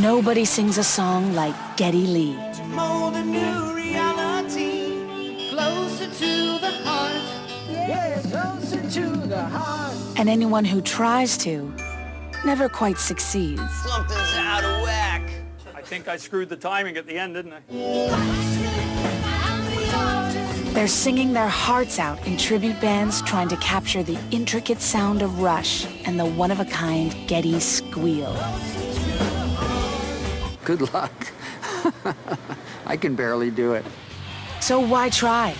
Nobody sings a song like Geddy Lee. To mold a new reality, closer to the heart. Yeah, closer to the heart. And anyone who tries to never quite succeeds. Something's out of whack. I think I screwed the timing at the end, didn't I? They're singing their hearts out in tribute bands trying to capture the intricate sound of Rush and the one-of-a-kind Geddy squeal. Good luck. I can barely do it. So why try?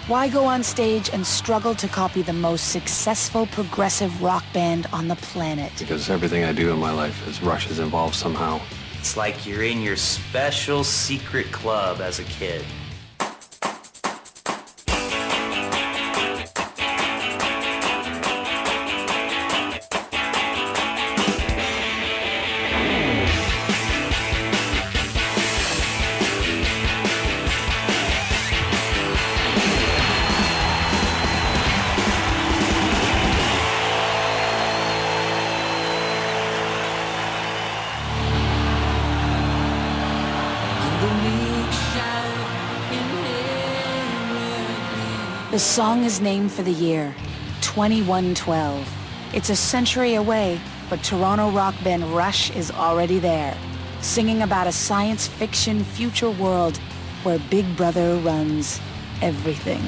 Why go on stage and struggle to copy the most successful progressive rock band on the planet? Because everything I do in my life is Rush is involved somehow. It's like you're in your special secret club as a kid. The song is named for the year, 2112. It's a century away, but Toronto rock band Rush is already there, singing about a science fiction future world where Big Brother runs everything.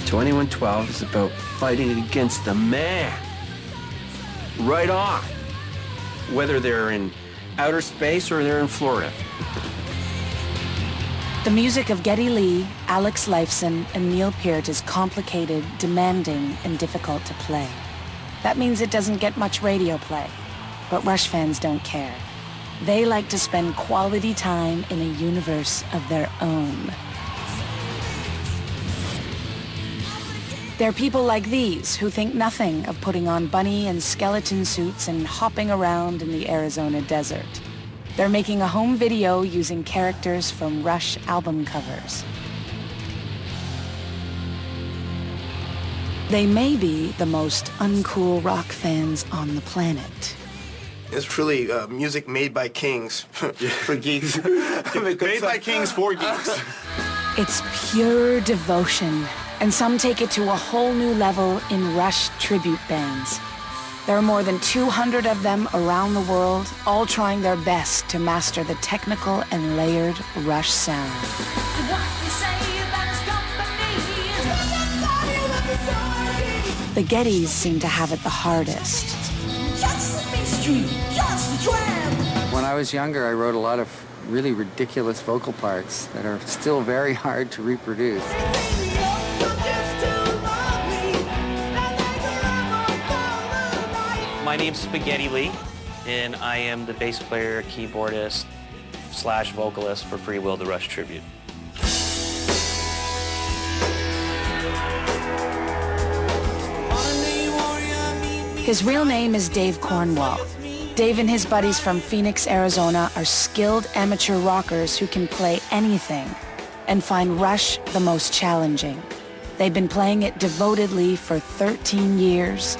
"2112 is about fighting against the man. Right on. Whether they're in outer space or they're in Florida." The music of Geddy Lee, Alex Lifeson, and Neil Peart is complicated, demanding, and difficult to play. That means it doesn't get much radio play. But Rush fans don't care. They like to spend quality time in a universe of their own. They're people like these who think nothing of putting on bunny and skeleton suits and hopping around in the Arizona desert. They're making a home video using characters from Rush album covers. They may be the most uncool rock fans on the planet. It's truly music made by kings for geeks. Made by kings for geeks. It's pure devotion, and some take it to a whole new level in Rush tribute bands. There are more than 200 of them around the world, all trying their best to master the technical and layered Rush sound. The Gettys seem to have it the hardest. When I was younger, I wrote a lot of really ridiculous vocal parts that are still very hard to reproduce. My name's Spaghetti Lee, and I am the bass player, keyboardist, / vocalist for Free Will, the Rush tribute. His real name is Dave Cornwall. Dave and his buddies from Phoenix, Arizona are skilled amateur rockers who can play anything and find Rush the most challenging. They've been playing it devotedly for 13 years.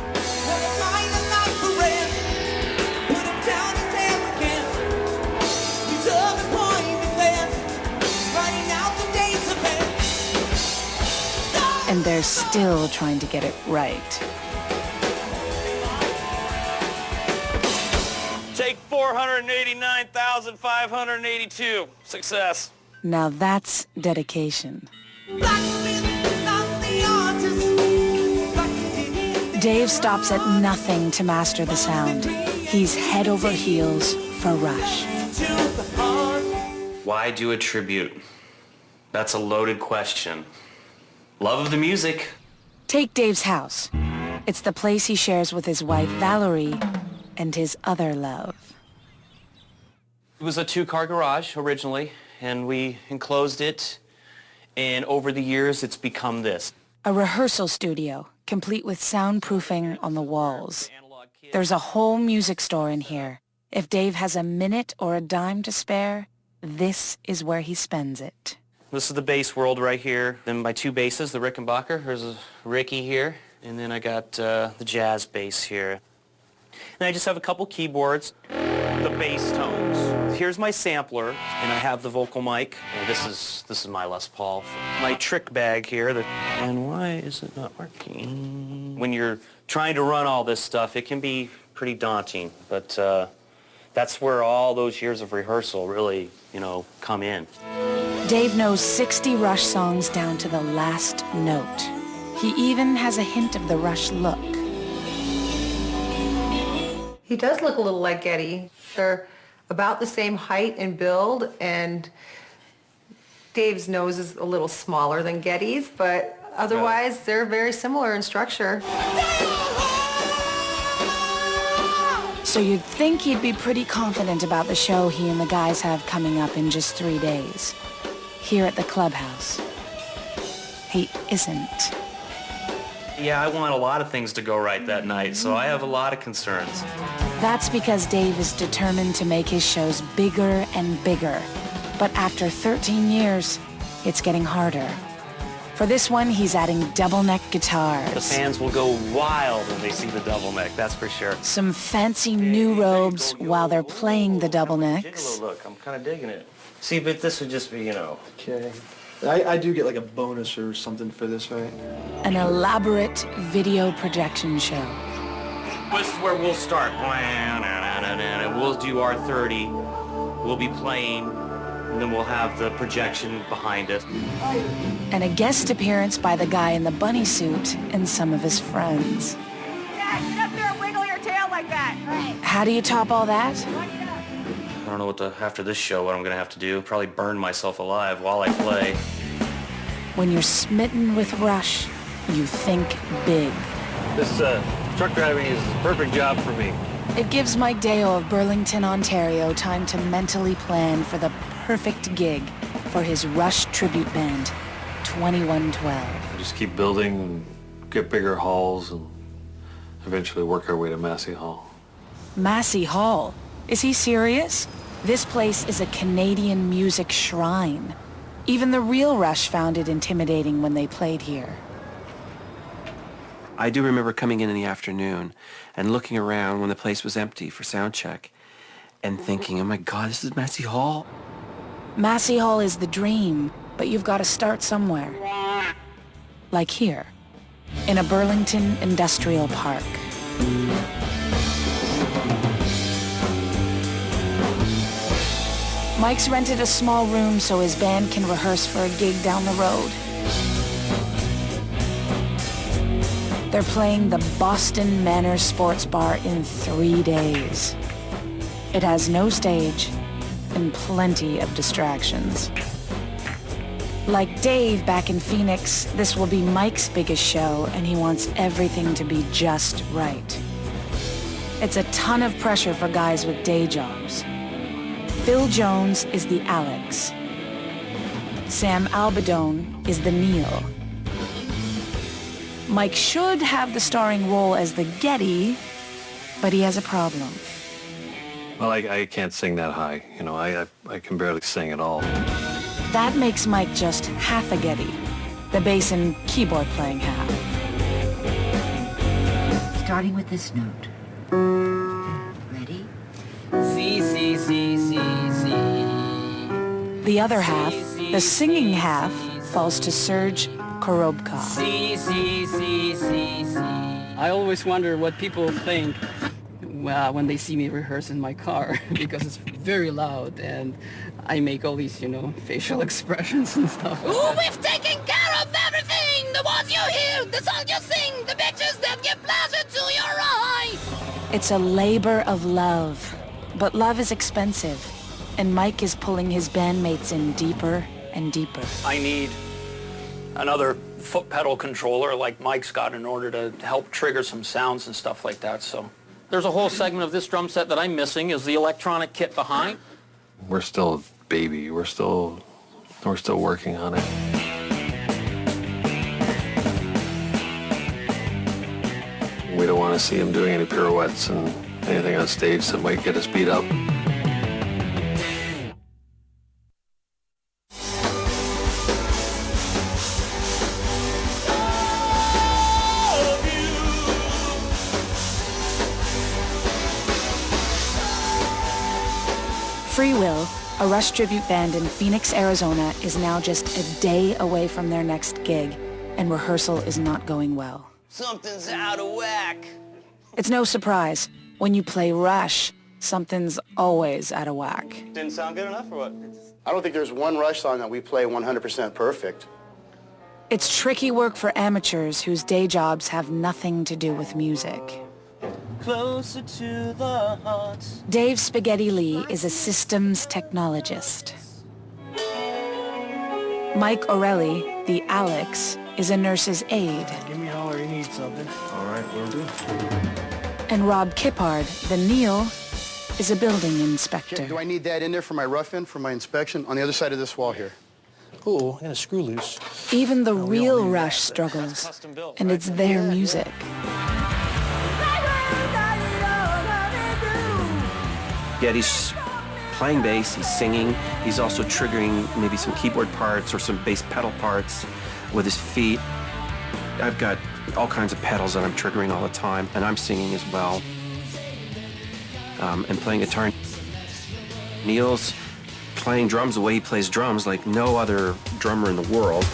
And they're still trying to get it right. Take 489,582. Success. Now that's dedication. Dave stops at nothing to master the sound. He's head over heels for Rush. Why do a tribute? That's a loaded question. Love of the music. Take Dave's house. It's the place he shares with his wife, Valerie, and his other love. It was a 2-car garage originally, and we enclosed it, and over the years it's become this. A rehearsal studio, complete with soundproofing on the walls. There's a whole music store in here. If Dave has a minute or a dime to spare, this is where he spends it. This is the bass world right here. Then my two basses, the Rickenbacker. There's a Ricky here. And then I got the jazz bass here. And I just have a couple keyboards, the bass tones. Here's my sampler, and I have the vocal mic. And this is my Les Paul. My trick bag here. And why is it not working? When you're trying to run all this stuff, it can be pretty daunting. But that's where all those years of rehearsal really, come in. Dave knows 60 Rush songs down to the last note. He even has a hint of the Rush look. He does look a little like Geddy. They're about the same height and build, and Dave's nose is a little smaller than Geddy's, but otherwise they're very similar in structure. So you'd think he'd be pretty confident about the show he and the guys have coming up in just 3 days, here at the clubhouse. He isn't. Yeah, I want a lot of things to go right that night, so I have a lot of concerns. That's because Dave is determined to make his shows bigger and bigger. But after 13 years, it's getting harder. For this one, he's adding double-neck guitars. The fans will go wild when they see the double neck, that's for sure. Some fancy new robes while they're playing the double necks. Look, I'm kind of digging it. See, but this would just be, Okay. I do get like a bonus or something for this, right? An elaborate video projection show. This is where we'll start. We'll do our 30. We'll be playing, and then we'll have the projection behind us. And a guest appearance by the guy in the bunny suit and some of his friends. Yeah, get up there and wiggle your tail like that. Right. How do you top all that? I don't know after this show what I'm going to have to do. Probably burn myself alive while I play. When you're smitten with Rush, you think big. This truck driving is a perfect job for me. It gives Mike Deo of Burlington, Ontario time to mentally plan for the perfect gig for his Rush tribute band, 2112. Just keep building and get bigger halls and eventually work our way to Massey Hall. Massey Hall? Is he serious? This place is a Canadian music shrine. Even the real Rush found it intimidating when they played here. I do remember coming in the afternoon and looking around when the place was empty for sound check and thinking, oh my God, this is Massey Hall? Massey Hall is the dream, but you've got to start somewhere. Like here, in a Burlington industrial park. Mike's rented a small room so his band can rehearse for a gig down the road. They're playing the Boston Manor Sports Bar in 3 days. It has no stage and plenty of distractions. Like Dave back in Phoenix, this will be Mike's biggest show, and he wants everything to be just right. It's a ton of pressure for guys with day jobs. Phil Jones is the Alex. Sam Albarrán is the Neil. Mike should have the starring role as the Geddy, but he has a problem. Well, I can't sing that high. I can barely sing at all. That makes Mike just half a Geddy, the bass and keyboard playing half. Starting with this note. Ready? C, C, C, C, C. The other half, the singing half, falls to Serge Korobkov. C, C, C, C, C. I always wonder what people think when they see me rehearse in my car because it's very loud and I make all these, facial expressions and stuff. Ooh, we've taken care of everything! The ones you hear, the songs you sing, the pictures that give pleasure to your eye! It's a labor of love, but love is expensive, and Mike is pulling his bandmates in deeper and deeper. I need another foot pedal controller like Mike's got in order to help trigger some sounds and stuff like that, so. There's a whole segment of this drum set that I'm missing is the electronic kit behind. We're still a baby. We're still working on it. We don't want to see him doing any pirouettes and anything on stage that might get us beat up. Free Will, a Rush tribute band in Phoenix, Arizona, is now just a day away from their next gig, and rehearsal is not going well. Something's out of whack. It's no surprise. When you play Rush, something's always out of whack. Didn't sound good enough, or what? I don't think there's one Rush song that we play 100% perfect. It's tricky work for amateurs whose day jobs have nothing to do with music. Closer to the heart. Dave Spaghetti Lee is a systems technologist. Mike Orelli, the Alex, is a nurse's aide. Give me a holler, you need something. All right, will do. And Rob Kippard, the Neil, is a building inspector. Do I need that in there for my rough-in, for my inspection? On the other side of this wall here. Ooh, I got a screw loose. Even the real Rush struggles, and it's their music. Geddy's playing bass, he's singing, he's also triggering maybe some keyboard parts or some bass pedal parts with his feet. I've got all kinds of pedals that I'm triggering all the time, and I'm singing as well, and playing guitar. Neil's playing drums the way he plays drums like no other drummer in the world.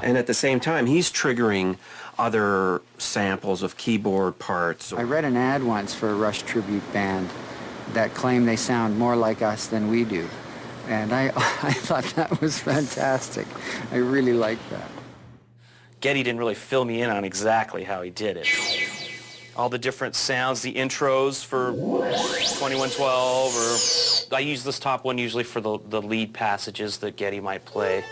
And at the same time, he's triggering other samples of keyboard parts. I read an ad once for a Rush tribute band that claimed they sound more like us than we do. And I thought that was fantastic. I really liked that. Geddy didn't really fill me in on exactly how he did it. All the different sounds, the intros for 2112, or I use this top one usually for the lead passages that Geddy might play.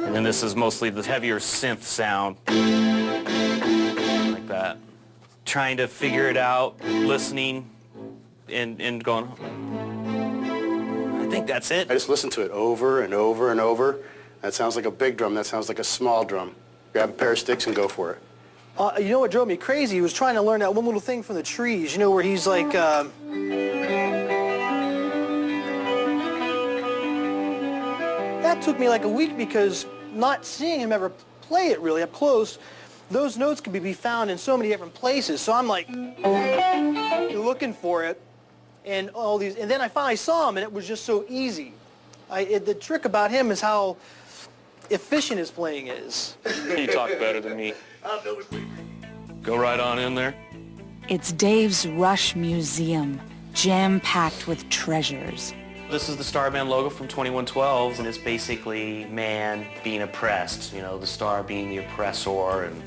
And then this is mostly the heavier synth sound, like that. Trying to figure it out, listening, and going, I think that's it. I just listen to it over and over and over. That sounds like a big drum, that sounds like a small drum. Grab a pair of sticks and go for it. You know what drove me crazy? He was trying to learn that one little thing from the trees, you know, where he's like, that took me like a week because not seeing him ever play it really up close, those notes could be found in so many different places. So I'm like looking for it and all these, and then I finally saw him and it was just so easy. The trick about him is how efficient his playing is. You talk better than me. Go right on in there. It's Dave's Rush Museum, jam-packed with treasures. This is the Star Band logo from 2112, and it's basically man being oppressed, you know, the star being the oppressor and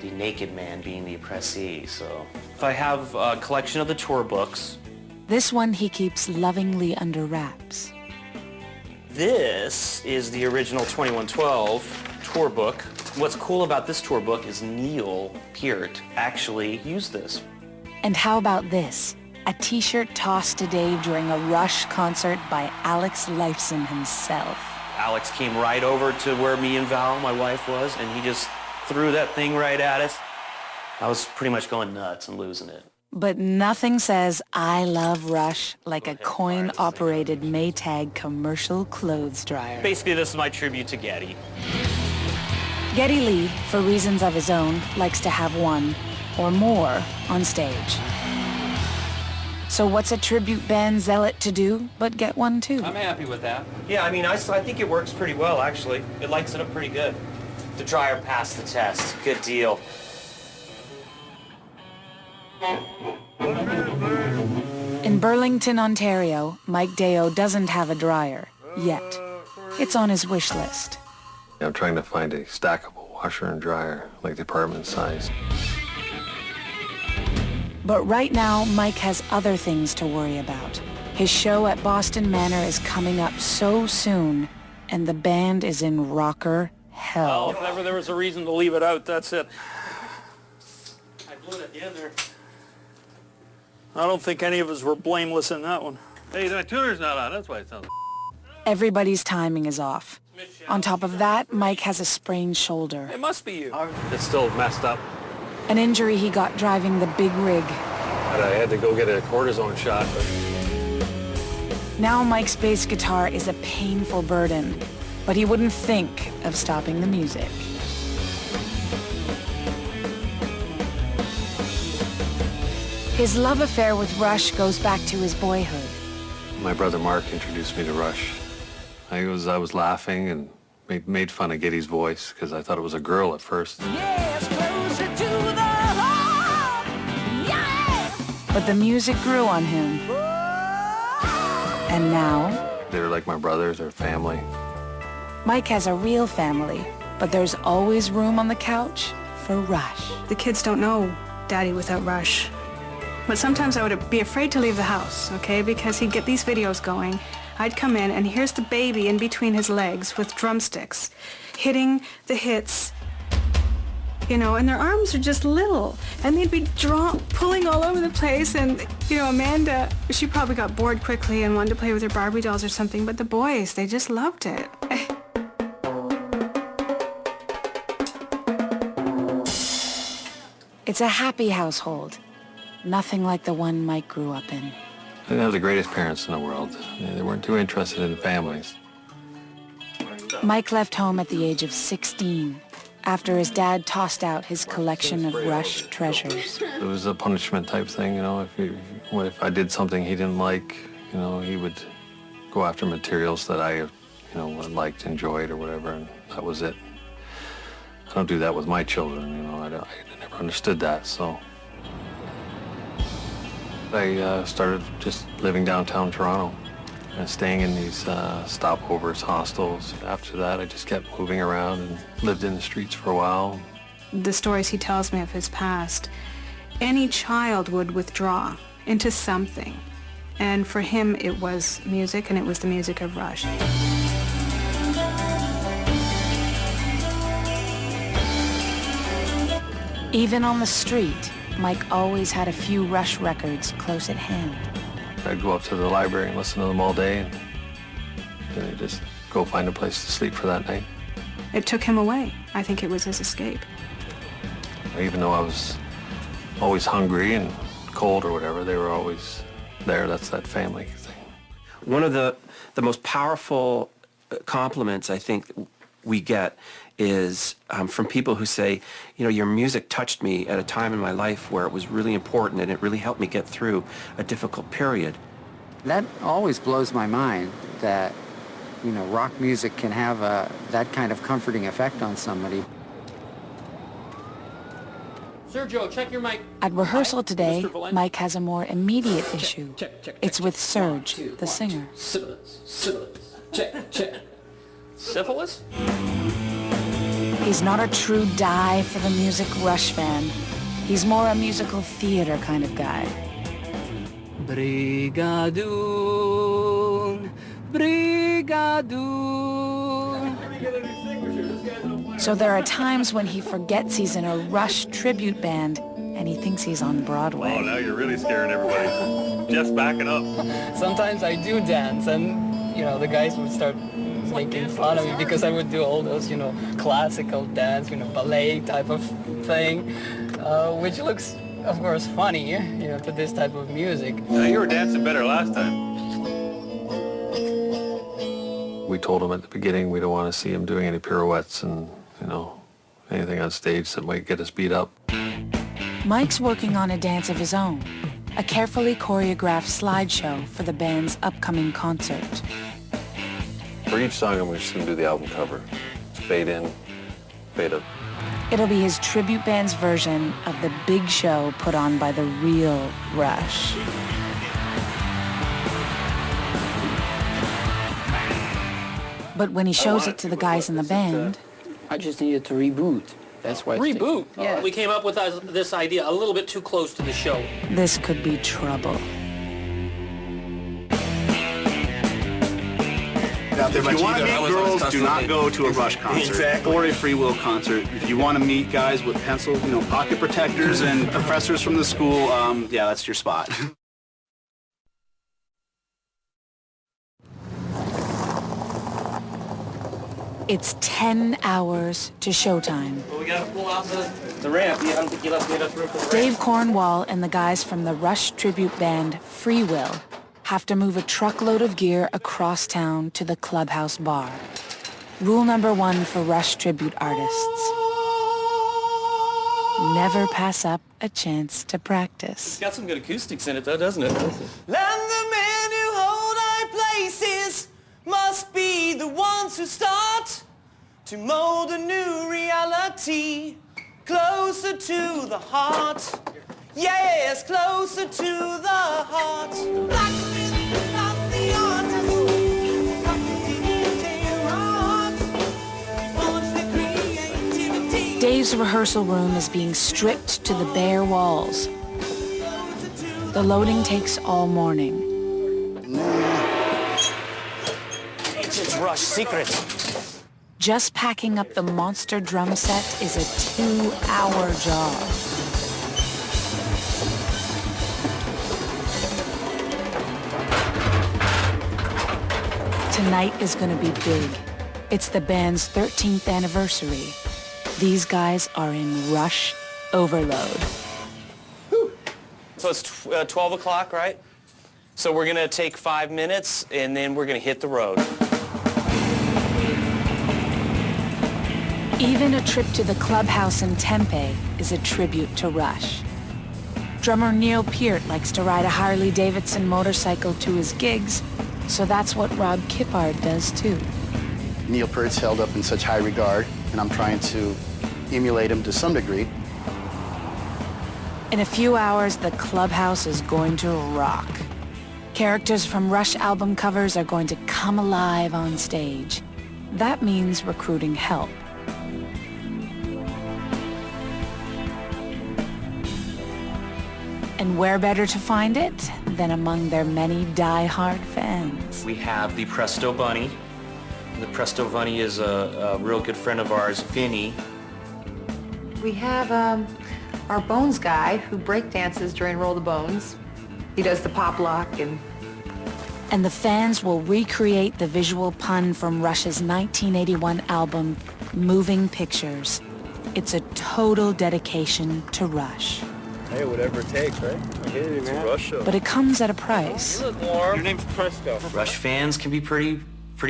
the naked man being the oppressee. So I have a collection of the tour books. This one he keeps lovingly under wraps. This is the original 2112 tour book. What's cool about this tour book is Neil Peart actually used this. And how about this? A t-shirt tossed to Dave during a Rush concert by Alex Lifeson himself. Alex came right over to where me and Val, my wife, was, and he just threw that thing right at us. I was pretty much going nuts and losing it. But nothing says I love Rush like a coin-operated Maytag commercial clothes dryer. Basically, this is my tribute to Geddy. Geddy Lee, for reasons of his own, likes to have one or more on stage. So what's a tribute band zealot to do but get one too? I'm happy with that. Yeah, I mean, I think it works pretty well, actually. It lights it up pretty good. The dryer passed the test. Good deal. In Burlington, Ontario, Mike Deo doesn't have a dryer, yet. It's on his wish list. I'm trying to find a stackable washer and dryer, like the apartment size. But right now, Mike has other things to worry about. His show at Boston Manor is coming up so soon, and the band is in rocker hell. Well, if ever there was a reason to leave it out, that's it. I blew it at the end there. I don't think any of us were blameless in that one. Hey, that tuner's not on, that's why it sounds... Everybody's timing is off. On top of that, Mike has a sprained shoulder. It must be you. It's still messed up. An injury he got driving the big rig. But I had to go get a cortisone shot, but... Now Mike's bass guitar is a painful burden, but he wouldn't think of stopping the music. His love affair with Rush goes back to his boyhood. My brother Mark introduced me to Rush. I was laughing and made fun of Geddy's voice because I thought it was a girl at first. Yes, closer to the heart. Yeah. But the music grew on him. And now, They're like my brothers, they're family. Mike has a real family, but there's always room on the couch for Rush. The kids don't know Daddy without Rush. But sometimes I would be afraid to leave the house, okay, because he'd get these videos going. I'd come in, and here's the baby in between his legs with drumsticks, hitting the hits, you know, and their arms are just little. And they'd be pulling all over the place, and, you know, Amanda, she probably got bored quickly and wanted to play with her Barbie dolls or something, but the boys, they just loved it. It's a happy household. Nothing like the one Mike grew up in. I didn't have the greatest parents in the world. They weren't too interested in families. Mike left home at the age of 16 after his dad tossed out his collection of Rush treasures. It was a punishment type thing, you know. If I did something he didn't like, you know, he would go after materials that I, you know, liked, enjoyed, or whatever, and that was it. I don't do that with my children, you know. I never understood that, so. I started just living downtown Toronto and staying in these stopovers, hostels. After that, I just kept moving around and lived in the streets for a while. The stories he tells me of his past, any child would withdraw into something. And for him, it was music, and it was the music of Rush. Even on the street, Mike always had a few Rush records close at hand. I'd go up to the library and listen to them all day, and then I'd just go find a place to sleep for that night. It took him away. I think it was his escape. Even though I was always hungry and cold or whatever, they were always there. That's that family thing. One of the most powerful compliments I think we get is from people who say, you know, your music touched me at a time in my life where it was really important and it really helped me get through a difficult period. That always blows my mind that, you know, rock music can have that kind of comforting effect on somebody. Sergio, check your mic. At rehearsal today, Mike has a more immediate issue. It's with Serge, the singer. Syphilis. Check. Syphilis? He's not a true die for the music Rush fan. He's more a musical theater kind of guy. Brigadoon, Brigadoon. So there are times when he forgets he's in a Rush tribute band and he thinks he's on Broadway. Oh, now you're really scaring everybody. Jeff's backing up. Sometimes I do dance, and, you know, the guys would start making fun of me because I would do all those, you know, classical dance, you know, ballet type of thing, which looks, of course, funny, you know, to this type of music. You were dancing better last time. We told him at the beginning we don't want to see him doing any pirouettes and, you know, anything on stage that might get us beat up. Mike's working on a dance of his own, a carefully choreographed slideshow for the band's upcoming concert. For each song, I'm just going to do the album cover. Fade in, fade out. It'll be his tribute band's version of the big show put on by the real Rush. But when he shows it to the guys in the band... I just needed to reboot. That's why. Reboot? Yeah. We came up with this idea a little bit too close to the show. This could be trouble. If you want to meet girls, do not go to a Rush concert or a Free Will concert. If you want to meet guys with pencil, you know, pocket protectors and professors from the school, yeah, that's your spot. It's 10 hours to showtime. Well, we gotta pull out the ramp. I don't think you left me enough room for the ramp. Dave Cornwall and the guys from the Rush tribute band Free Will have to move a truckload of gear across town to the Clubhouse bar. Rule number 1 for Rush tribute artists. never pass up a chance to practice. It's got some good acoustics in it, though, doesn't it? And the men who hold high places must be the ones who start to mold a new reality closer to the heart. Yes, closer to the heart. Blacksmith of the artist, Dave's rehearsal room is being stripped to the bare walls. The loading takes all morning. Ancient Rush secret. Just packing up the monster drum set is a 2-hour job. Tonight is going to be big. It's the band's 13th anniversary. These guys are in Rush overload. So it's 12 o'clock, right? So we're going to take 5 minutes, and then we're going to hit the road. Even a trip to the clubhouse in Tempe is a tribute to Rush. Drummer Neil Peart likes to ride a Harley-Davidson motorcycle to his gigs, so that's what Rob Kippard does too. Neil Peart's held up in such high regard, and I'm trying to emulate him to some degree. In a few hours, the clubhouse is going to rock. Characters from Rush album covers are going to come alive on stage. That means recruiting help. And where better to find it than among their many die-hard fans? We have the Presto Bunny. The Presto Bunny is a real good friend of ours, Vinny. We have our Bones guy who break dances during Roll the Bones. He does the pop lock And the fans will recreate the visual pun from Rush's 1981 album, Moving Pictures. It's a total dedication to Rush. Hey, whatever it takes, right? I get it, man. Rush show. But it comes at a price. You look warm. Your name's Presto. Rush fans can be pretty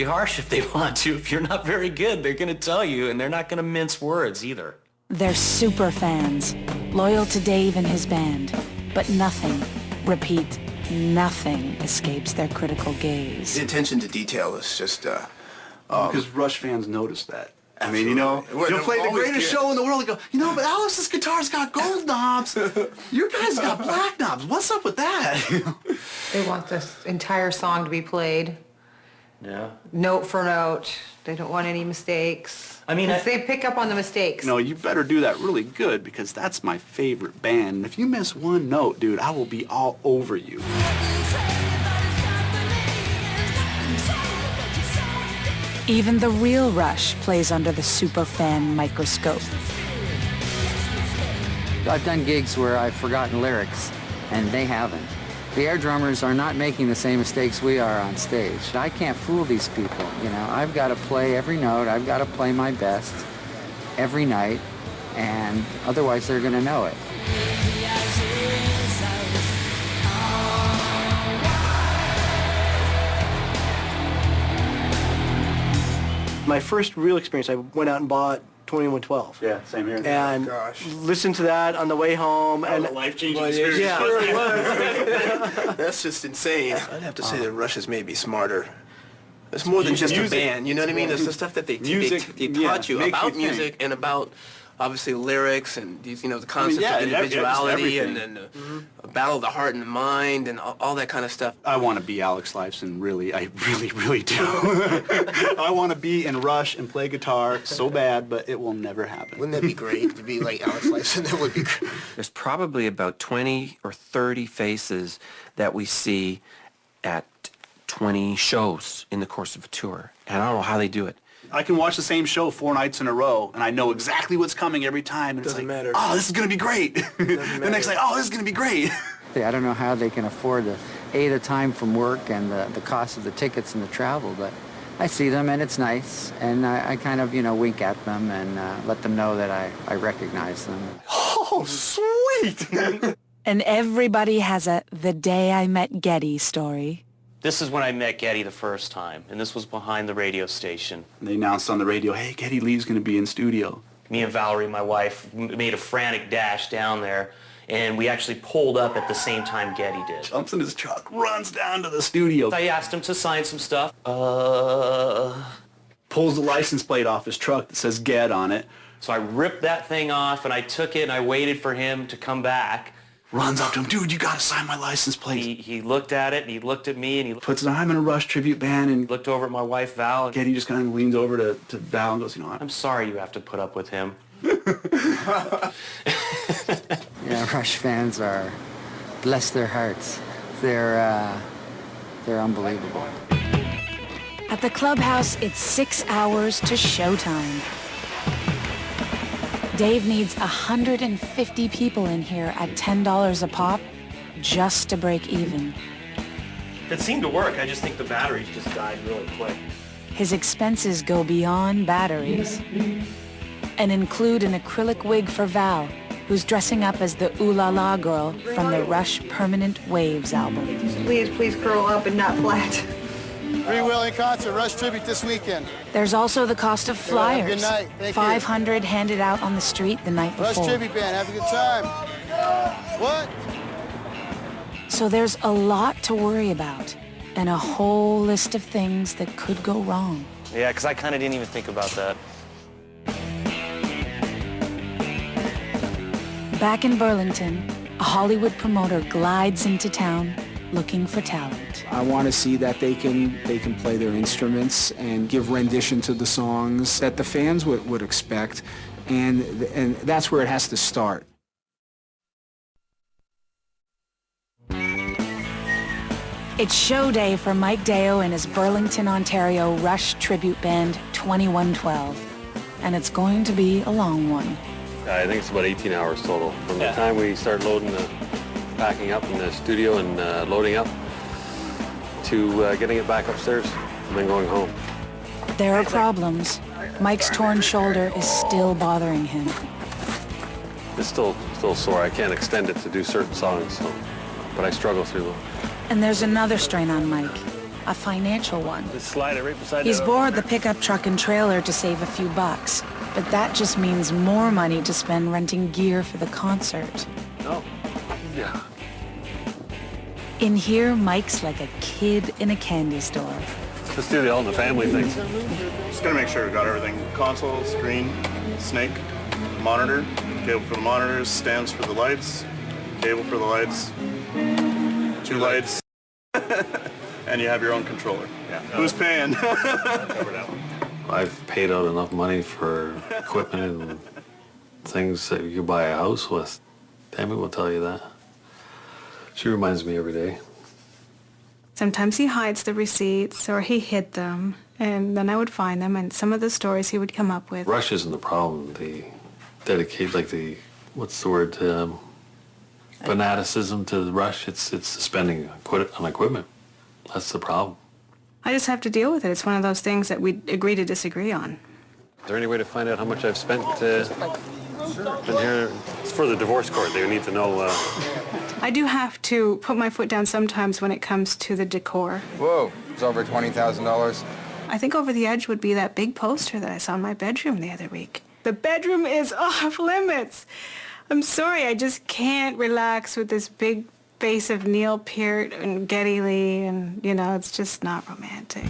harsh if they want to. If you're not very good, they're going to tell you, and they're not going to mince words either. They're super fans, loyal to Dave and his band. But nothing, repeat, nothing escapes their critical gaze. The attention to detail is just, because Rush fans notice that. I mean, Absolutely. you'll play the greatest show in the world and go, but Alex's guitar's got gold knobs. Your guys got black knobs. What's up with that? They want this entire song to be played. Yeah. Note for note. They don't want any mistakes. I mean, they pick up on the mistakes. No, you better do that really good because that's my favorite band. And if you miss one note, dude, I will be all over you. Even the real Rush plays under the superfan microscope. I've done gigs where I've forgotten lyrics, and they haven't. The air drummers are not making the same mistakes we are on stage. I can't fool these people, I've got to play every note. I've got to play my best every night, and otherwise they're going to know it. My first real experience, I went out and bought 2112. Yeah, same here. And listened to that on the way home. And a life-changing experience. Yeah, sure it was. That's just insane. I'd have to say that Rush is maybe smarter. It's more than just a band, you know what I mean? It's the stuff that they taught you about music and about, obviously, lyrics and these, the concept of individuality and then a battle of the heart and the mind and all that kind of stuff. I want to be Alex Lifeson, really. I really, really do. I want to be in Rush and play guitar so bad, but it will never happen. Wouldn't that be great to be like Alex Lifeson? That would be great. There's probably about 20 or 30 faces that we see at 20 shows in the course of a tour. And I don't know how they do it. I can watch the same show 4 nights in a row, and I know exactly what's coming every time. And Doesn't matter. Oh, this is going to be great. The next night, oh, this is going to be great. I don't know how they can afford the the time from work and the cost of the tickets and the travel, but I see them and it's nice, and I kind of, wink at them and let them know that I recognize them. Oh, sweet! And everybody has a "the day I met Geddy" story. This is when I met Geddy the first time, and this was behind the radio station. And they announced on the radio, hey, Geddy Lee's going to be in studio. Me and Valerie, my wife, made a frantic dash down there, and we actually pulled up at the same time Getty did. Jumps in his truck, runs down to the studio. I asked him to sign some stuff. Pulls the license plate off his truck that says Get on it. So I ripped that thing off, and I took it, and I waited for him to come back. Runs up to him, dude, you gotta sign my license plate. He looked at it, and he looked at me, and he puts it on, I'm in a Rush tribute band, and looked over at my wife, Val. Getty just kind of leans over to Val and goes, you know, I'm sorry you have to put up with him. Yeah, Rush fans are, bless their hearts. They're unbelievable. At the clubhouse, it's 6 hours to showtime. Dave needs 150 people in here at $10 a pop just to break even. It seemed to work. I just think the batteries just died really quick. His expenses go beyond batteries and include an acrylic wig for Val, who's dressing up as the Ooh La La girl from the Rush Permanent Waves album. Please curl up and not flat. Free will in concert, Rush tribute this weekend. There's also the cost of flyers. Good night. Thank 500 handed out on the street the night Rush before. tribute band, have a good time. What? So there's a lot to worry about and a whole list of things that could go wrong. Yeah, because I kind of didn't even think about that. Back in Burlington, a Hollywood promoter glides into town looking for talent. I want to see that they can play their instruments and give rendition to the songs that the fans would expect, and that's where it has to start. It's show day for Mike Deo and his Burlington, Ontario Rush tribute band 2112, and it's going to be a long one. I think it's about 18 hours total. From the time we start packing up in the studio and loading up to getting it back upstairs and then going home. There are problems. Mike's torn shoulder is still bothering him. It's still sore. I can't extend it to do certain songs, but I struggle through them. And there's another strain on Mike, a financial one. Just slide it right beside He's bored the pickup truck and trailer to save a few bucks, but that just means more money to spend renting gear for the concert. Oh, yeah. In here, Mike's like a kid in a candy store. Let's do the All in the Family thing. Just gonna make sure we got everything. Console, screen, snake, monitor, cable for the monitors, stands for the lights, cable for the lights, 2 lights, and you have your own controller. Yeah. Who's paying? I've paid out enough money for equipment and things that you could buy a house with. Tammy will tell you that. She reminds me every day. Sometimes he hides the receipts, or he hid them, and then I would find them, and some of the stories he would come up with. Rush isn't the problem. The what's the word, fanaticism to the Rush, it's the spending on equipment. That's the problem. I just have to deal with it. It's one of those things that we agree to disagree on. Is there any way to find out how much I've spent in here? It's for the divorce court. They need to know. I do have to put my foot down sometimes when it comes to the decor. Whoa, it's over $20,000. I think over the edge would be that big poster that I saw in my bedroom the other week. The bedroom is off limits. I'm sorry, I just can't relax with this big face of Neil Peart and Geddy Lee, and, you know, it's just not romantic.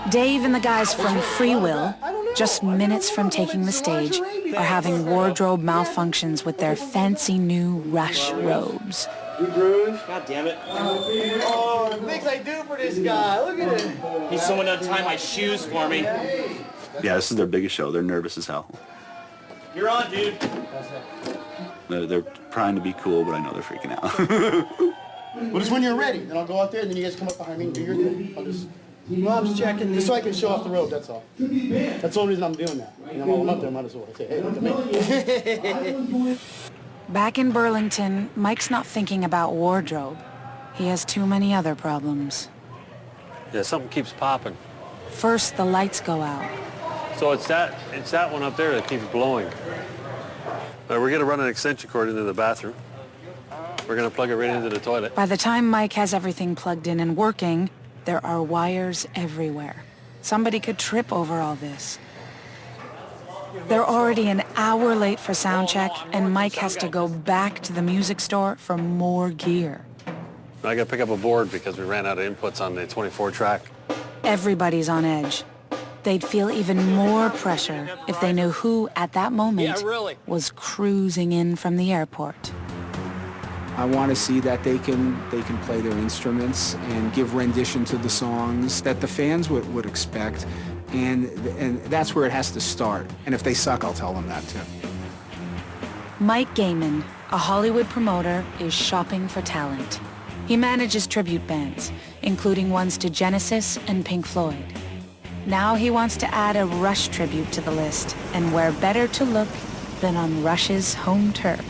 Dave and the guys from Free Will, just minutes from taking the stage, are having wardrobe malfunctions with their fancy new Rush robes. God damn it. Oh, the things I do for this guy. Look at it. Need someone to untie my shoes for me. Yeah, this is their biggest show. They're nervous as hell. You're on, dude. They're trying to be cool, but I know they're freaking out. Well, just when you're ready, then I'll go out there, and then you guys come up behind me and do your thing. Mom's checking. Just so I can show off the robe, that's all. That's the only reason I'm doing that. You know, while I'm up there, I might as well say, hey, look at me. Back in Burlington, Mike's not thinking about wardrobe. He has too many other problems. Yeah, something keeps popping. First, the lights go out. So it's that one up there that keeps blowing. We're going to run an extension cord into the bathroom. We're We're going to plug it right into the toilet. By the time Mike has everything plugged in and working, there are wires everywhere. Somebody could trip over all this. They're already an hour late for sound check, and Mike has to go back to the music store for more gear. I got to pick up a board because we ran out of inputs on the 24 track. Everybody's on edge. They'd feel even more pressure if they knew who, at that moment, was cruising in from the airport. I want to see that they can play their instruments and give rendition to the songs that the fans would expect, and that's where it has to start. And if they suck, I'll tell them that too. Mike Gaiman, a Hollywood promoter, is shopping for talent. He manages tribute bands, including ones to Genesis and Pink Floyd. Now he wants to add a Rush tribute to the list, and where better to look than on Rush's home turf.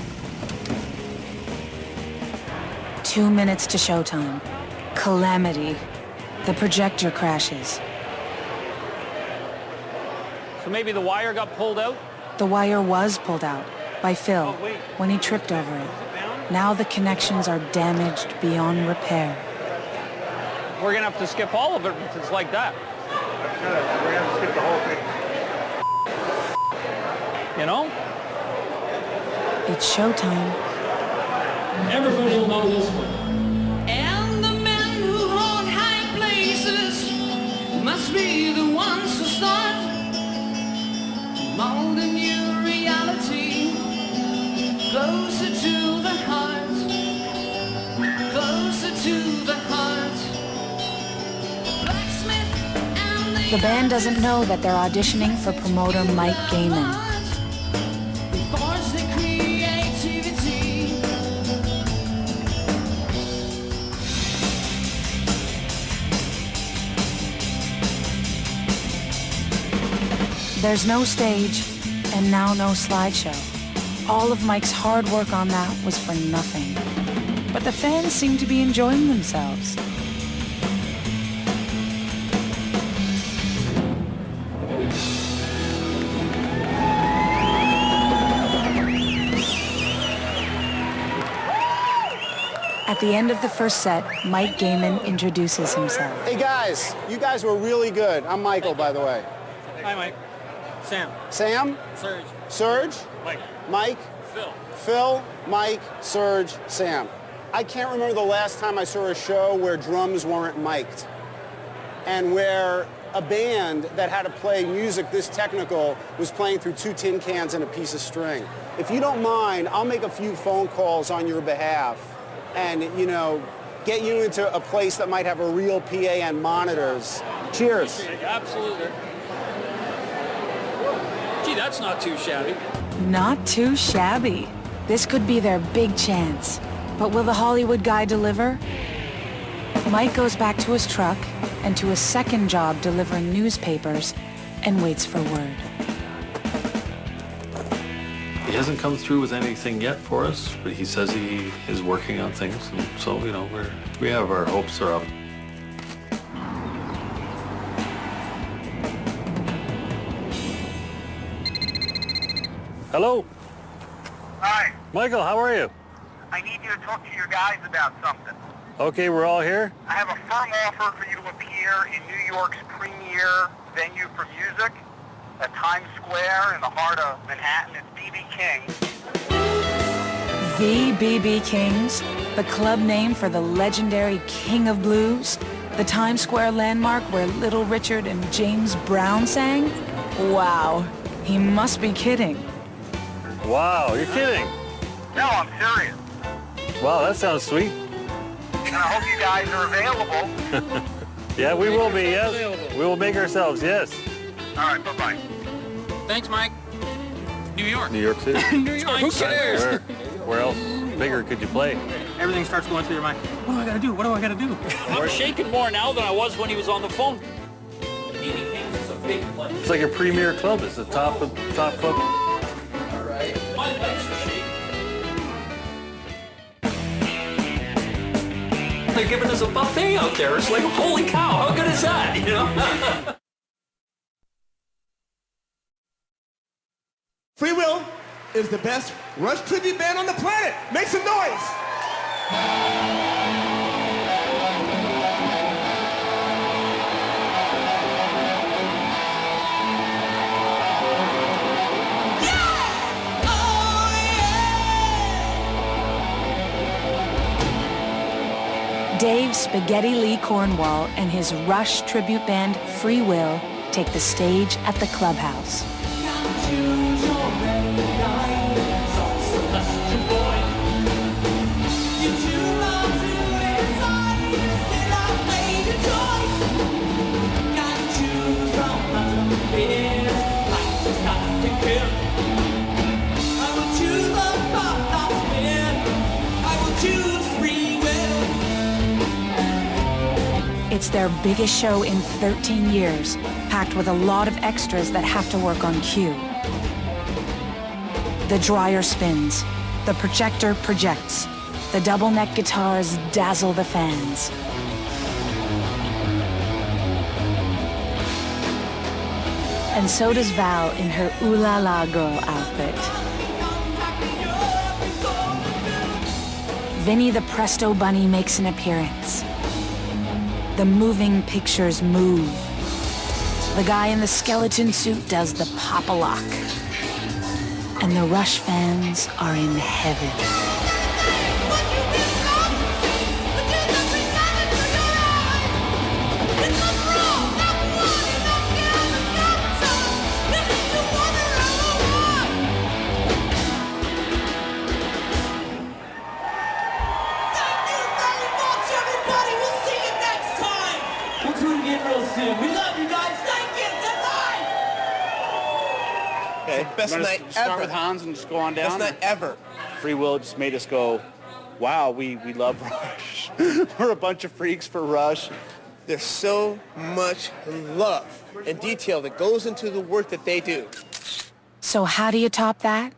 2 minutes to showtime. Calamity. The projector crashes. So maybe the wire got pulled out? The wire was pulled out by Phil when he tripped over it. Now the connections are damaged beyond repair. We're going to have to skip all of it if it's like that. We're going to have to skip the whole thing. You know? It's showtime. Everybody will know this one. And the men who hold high places must be the ones who start to mold a new reality, closer to the heart, closer to the heart. Blacksmith and The band doesn't know that they're auditioning for promoter Mike Gaiman. forge the creativity. There's no stage, and now no slideshow. All of Mike's hard work on that was for nothing. But the fans seem to be enjoying themselves. At the end of the first set, Mike Gaiman introduces himself. Hey guys, you guys were really good. I'm Michael, by the way. Hi, Mike. Sam. Sam? Serge. Serge? Mike. Mike? Phil. Phil, Mike, Serge, Sam. I can't remember the last time I saw a show where drums weren't mic'd and where a band that had to play music this technical was playing through 2 tin cans and a piece of string. If you don't mind, I'll make a few phone calls on your behalf and, you know, get you into a place that might have a real PA and monitors. Cheers. Absolutely. Gee, that's not too shabby. Not too shabby. This could be their big chance. But will the Hollywood guy deliver? Mike goes back to his truck and to a second job delivering newspapers and waits for word. He hasn't come through with anything yet for us, but he says he is working on things, and so, you know, we have our hopes are up. Hello? Hi. Michael, how are you? I need you to talk to your guys about something. Okay, we're all here. I have a firm offer for you to appear in New York's premier venue for music at Times Square in the heart of Manhattan. It's B.B. King's. The B.B. King's, the club name for the legendary King of Blues, the Times Square landmark where Little Richard and James Brown sang? Wow, he must be kidding. Wow, you're kidding. No, I'm serious. Wow, that sounds sweet. And I hope you guys are available. Yeah, we will be, yes. We will make ourselves, yes. All right, bye-bye. Thanks, Mike. New York. New York City. New York. Who cares? Where else bigger could you play? Everything starts going through your mind. What do I got to do? What do I got to do? I'm shaking more now than I was when he was on the phone. B.B. King's is a big place. It's like a premier club. It's the top club. All right. My legs are shaking. They're giving us a buffet out there. It's like, holy cow, how good is that, you know? Free Will is the best Rush tribute band on the planet. Make some noise. Dave Spaghetti Lee Cornwall and his Rush tribute band Free Will take the stage at the Clubhouse. It's their biggest show in 13 years, packed with a lot of extras that have to work on cue. The dryer spins, the projector projects, the double-neck guitars dazzle the fans. And so does Val in her Ooh La La Girl outfit. Vinny the Presto Bunny makes an appearance. The moving pictures move. The guy in the skeleton suit does the pop-a-lock. And the Rush fans are in heaven. Best night start ever. with Hans and just go on down. Best night ever. Free Will just made us go, wow, we love Rush. We're a bunch of freaks for Rush. There's so much love and detail that goes into the work that they do. So how do you top that?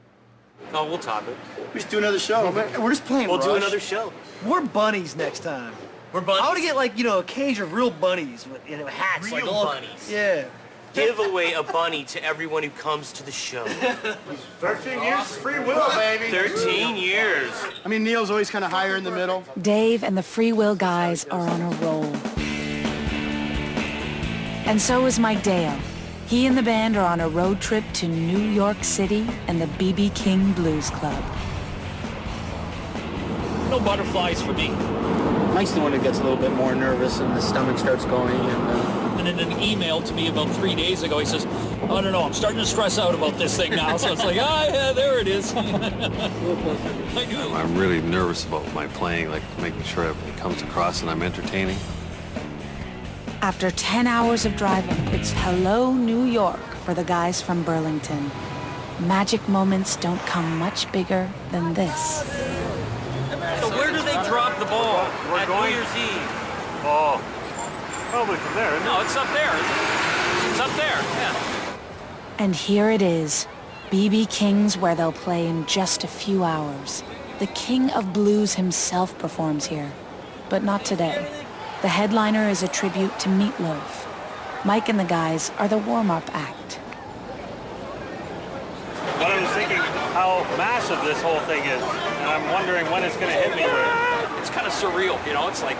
Oh, we'll top it. We should do another show. We're just playing We'll Rush. do another show. We're bunnies next time. We're bunnies? I want to get, like, a cage of real bunnies with hats. Real like all, bunnies? Yeah. Give away a bunny to everyone who comes to the show. 13 years of Free Will, baby. 13 years. I mean, Neil's always kind of higher in the middle. Dave and the Free Will guys are on a roll. And so is Mike Dale. He and the band are on a road trip to New York City and the B.B. King Blues Club. No butterflies for me. Mike's the one that gets a little bit more nervous and the stomach starts going. And in an email to me about 3 days ago, he says, I don't know, I'm starting to stress out about this thing now. So it's like, yeah, there it is. I'm really nervous about my playing, like making sure it comes across and I'm entertaining. After 10 hours of driving, it's hello New York for the guys from Burlington. Magic moments don't come much bigger than this. So where do they drop the ball? We're going New Year's Eve. Oh, probably from there. No, it's up there. It's up there, yeah. And here it is, B.B. King's where they'll play in just a few hours. The King of Blues himself performs here, but not today. The headliner is a tribute to Meatloaf. Mike and the guys are the warm-up act. But I was thinking how massive this whole thing is, and I'm wondering when it's going to hit me with. It's kind of surreal, it's like,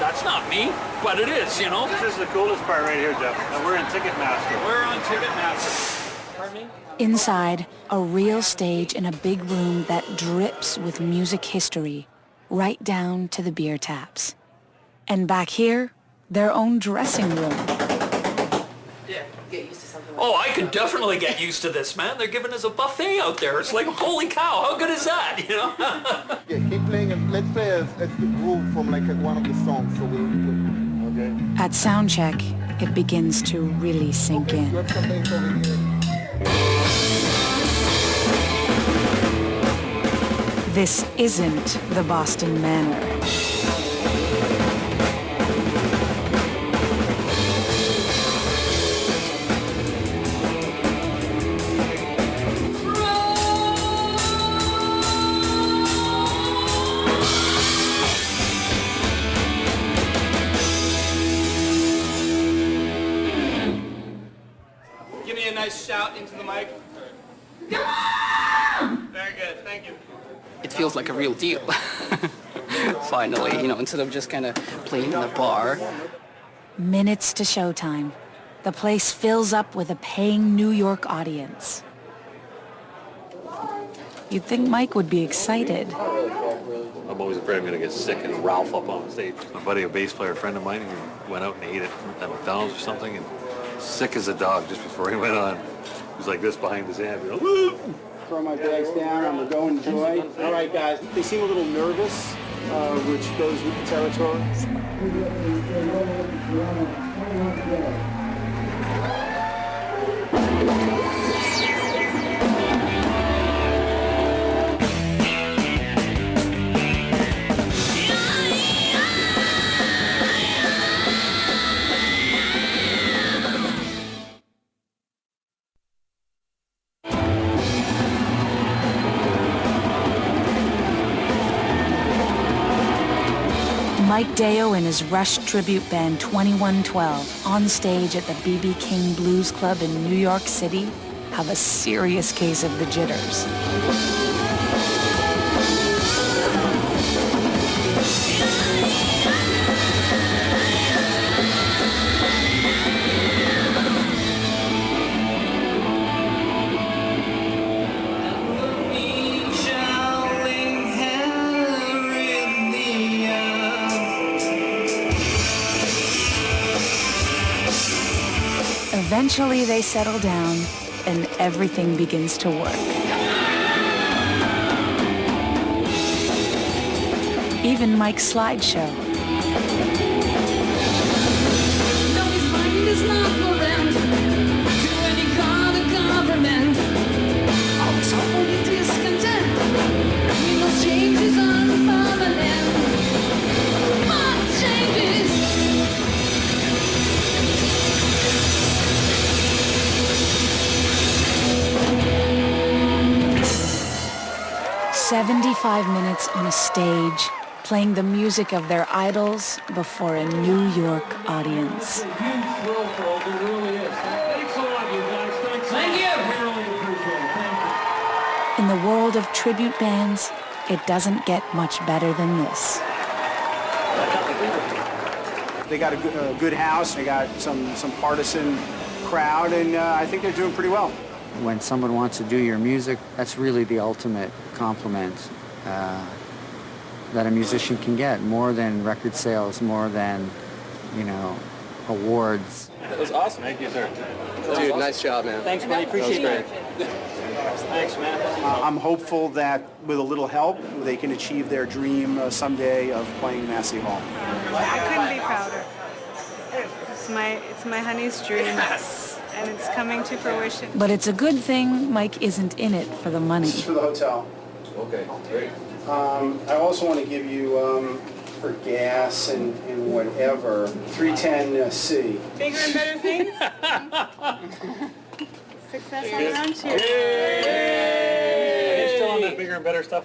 that's not me, but it is, This is the coolest part right here, Jeff, and we're in Ticketmaster. We're on Ticketmaster. Pardon me? Inside, a real stage in a big room that drips with music history, right down to the beer taps. And back here, their own dressing room. Yeah, get used to something like Oh, I could definitely get used to this, man. They're giving us a buffet out there. It's like, holy cow, how good is that, Yeah, keep playing. Let's play a groove from like one of the songs. So okay. At soundcheck, it begins to really sink in. You have some bass over here. This isn't the Boston Manor. Give me a nice shout into the mic. Very good, thank you. it feels like a real deal. Finally, you know, instead of just kind of playing in the bar. Minutes to showtime. The place fills up with a paying New York audience. You'd think Mike would be excited. I'm always afraid I'm going to get sick and Ralph up on stage. My buddy, a bass player, a friend of mine, he went out and ate it at McDonald's or something, and sick as a dog just before he went on. He was like this behind his amp. You know, throw my bags down, I'm going to go enjoy. All right, guys, they seem a little nervous, which goes with the territory. Mike Deo and his Rush tribute band 2112 on stage at the B.B. King Blues Club in New York City have a serious case of the jitters. Eventually they settle down and everything begins to work. Even Mike's slideshow. "75 minutes on a stage, playing the music of their idols before a New York audience." Thank you. We really appreciate it. Thank you. In the world of tribute bands, it doesn't get much better than this. They got a good house, they got some partisan crowd, and I think they're doing pretty well. When someone wants to do your music, that's really the ultimate compliment that a musician can get, more than record sales, more than, you know, awards. That was awesome. Thank you, sir. Dude, nice job, man. Thanks, buddy. Appreciate it. Thanks, man. I'm hopeful that with a little help, they can achieve their dream someday of playing Massey Hall. I couldn't be prouder. It's my honey's dream. And it's coming to fruition. But it's a good thing Mike isn't in it for the money. This is for the hotel. Okay, great. I also want to give you, for gas and whatever, 310C. Bigger and better things? Success all around you. Yay! Are you still on that bigger and better stuff?